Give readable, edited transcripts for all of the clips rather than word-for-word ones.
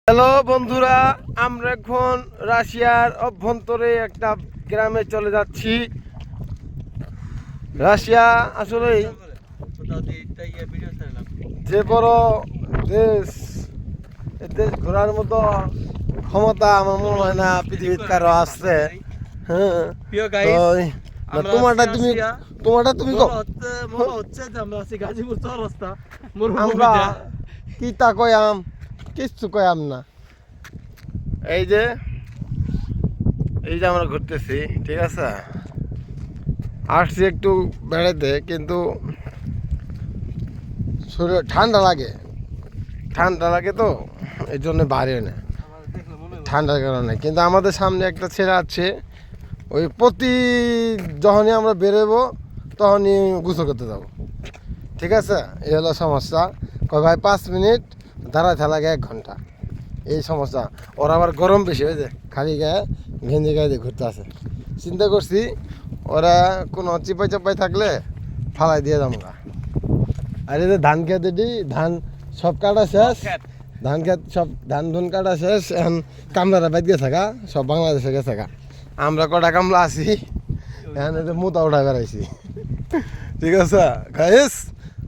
Hello বন্ধুরা, আমরা এখন রাশিয়ার অভ্যন্তরে একটা গ্রামে চলে যাচ্ছি। রাশিয়া আসলে যে বড় দেশ, এই দেশ ঘোরার মতো ক্ষমতা আমার মনে হয় না পৃথিবীর কারো আছে। হ্যাঁ, তোমারটা তুমি আমরা কি তা কয়াম, কিচ্ছু কয়াম না। এই যে আমরা ঘুরতেছি, ঠিক আছে। আসছি একটু বেড়াতে, কিন্তু শরীরে ঠান্ডা লাগে তো, এই জন্য বাইরে না, ঠান্ডার কারণে। কিন্তু আমাদের সামনে একটা ছেলে আছে, ওই যখনই আমরা বেরোবো তখনই গোসল করতে যাবো, ঠিক আছে। এই হলো সমস্যা। কয় ভাই 5 মিনিট দাঁড়াতে লাগে 1 ঘন্টা, এই সমস্যা। ওরা আবার গরম বেশি হয়েছে, খালি গায়ে গেঞ্জি গায়ে দিয়ে ঘুরতে আসে। চিন্তা করছি ওরা কোনো চিপাই চাপাই থাকলে ফালাই দিয়ে যাবো গা। আর এই যে ধান খেতে ধান সব কাটা শেষ, ধান খেত সব ধান কাটা শেষ। এখন কামলারা বাইক গেছে গা, সব বাংলাদেশে গেছে গা। আমরা কটা কামলা আছি, এখন এই যে মোতা উঠা বেড়াইছি, ঠিক আছে গাইস।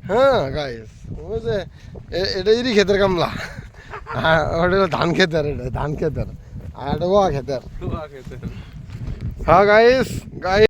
হ্যাঁ গাইস, ওই যে এটা ইরি ক্ষেতের কামলা, ওটা ধান খেতের, এটা ধান খেতের, আর এটা ওয়া খেতের। হ্যাঁ গাইস।